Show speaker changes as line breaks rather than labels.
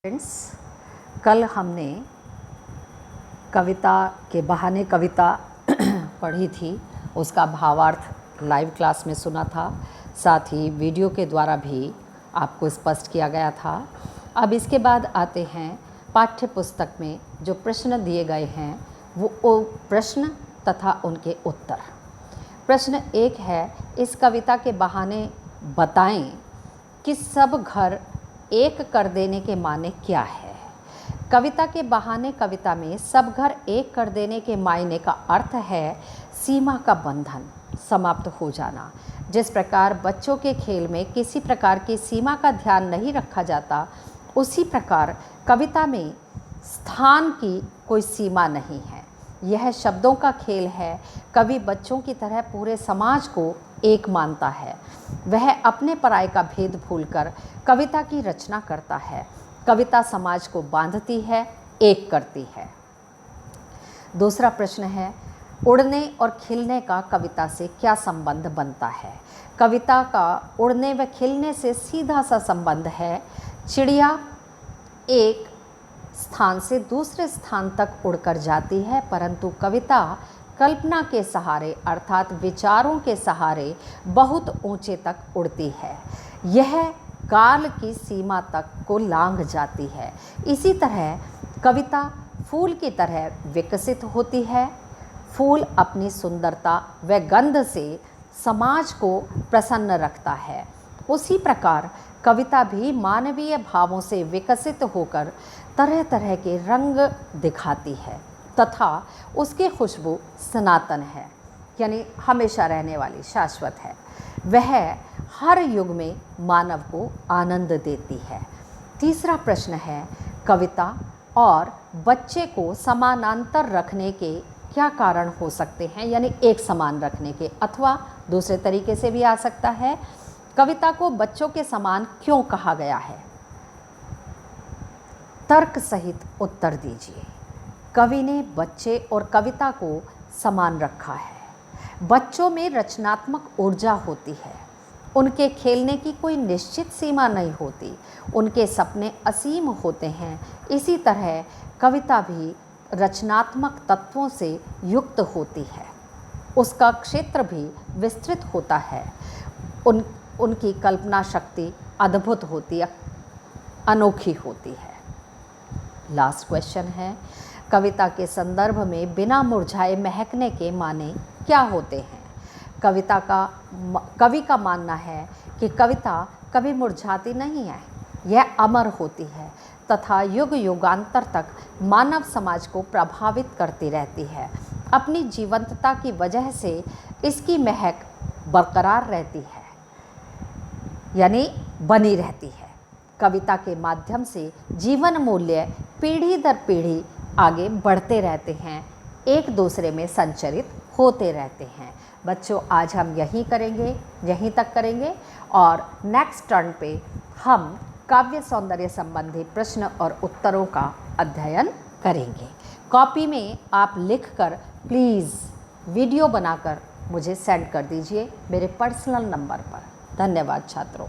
Friends, कल हमने कविता के बहाने कविता पढ़ी थी, उसका भावार्थ लाइव क्लास में सुना था, साथ ही वीडियो के द्वारा भी आपको स्पष्ट किया गया था। अब इसके बाद आते हैं पाठ्य पुस्तक में जो प्रश्न दिए गए हैं वो प्रश्न तथा उनके उत्तर। प्रश्न 1 है, इस कविता के बहाने बताएं कि सब घर एक कर देने के माने क्या है। कविता के बहाने कविता में सब घर एक कर देने के मायने का अर्थ है सीमा का बंधन समाप्त हो जाना। जिस प्रकार बच्चों के खेल में किसी प्रकार की सीमा का ध्यान नहीं रखा जाता, उसी प्रकार कविता में स्थान की कोई सीमा नहीं है। यह शब्दों का खेल है। कवि बच्चों की तरह पूरे समाज को एक मानता है। वह अपने पराये का भेद भूलकर कविता की रचना करता है। कविता समाज को बांधती है, एक करती है। दूसरा प्रश्न है, उड़ने और खिलने का कविता से क्या संबंध बनता है। कविता का उड़ने व खिलने से सीधा सा संबंध है। चिड़िया एक स्थान से दूसरे स्थान तक उड़कर जाती है, परंतु कविता कल्पना के सहारे अर्थात विचारों के सहारे बहुत ऊंचे तक उड़ती है। यह काल की सीमा तक को लांघ जाती है। इसी तरह कविता फूल की तरह विकसित होती है। फूल अपनी सुंदरता व गंध से समाज को प्रसन्न रखता है। उसी प्रकार कविता भी मानवीय भावों से विकसित होकर तरह तरह के रंग दिखाती है तथा उसकी खुशबू सनातन है, यानी हमेशा रहने वाली, शाश्वत है। वह हर युग में मानव को आनंद देती है। तीसरा प्रश्न है, कविता और बच्चे को समानांतर रखने के क्या कारण हो सकते हैं, यानी एक समान रखने के, अथवा दूसरे तरीके से भी आ सकता है, कविता को बच्चों के समान क्यों कहा गया है। तर्क सहित उत्तर दीजिए। कवि ने बच्चे और कविता को समान रखा है। बच्चों में रचनात्मक ऊर्जा होती है। उनके खेलने की कोई निश्चित सीमा नहीं होती। उनके सपने असीम होते हैं। इसी तरह कविता भी रचनात्मक तत्वों से युक्त होती है। उसका क्षेत्र भी विस्तृत होता है। उनकी कल्पना शक्ति अद्भुत होती है, अनोखी होती है। लास्ट क्वेश्चन है, कविता के संदर्भ में बिना मुरझाए महकने के माने क्या होते हैं। कवि का मानना है कि कविता कभी मुरझाती नहीं है, यह अमर होती है तथा युग युगांतर तक मानव समाज को प्रभावित करती रहती है। अपनी जीवंतता की वजह से इसकी महक बरकरार रहती है, यानी बनी रहती है। कविता के माध्यम से जीवन मूल्य पीढ़ी दर पीढ़ी आगे बढ़ते रहते हैं, एक दूसरे में संचरित होते रहते हैं। बच्चों, आज हम यहीं तक करेंगे और नेक्स्ट टर्न पे हम काव्य सौंदर्य संबंधी प्रश्न और उत्तरों का अध्ययन करेंगे। कॉपी में आप लिखकर प्लीज़ वीडियो बनाकर मुझे सेंड कर दीजिए मेरे पर्सनल नंबर पर। धन्यवाद छात्रों।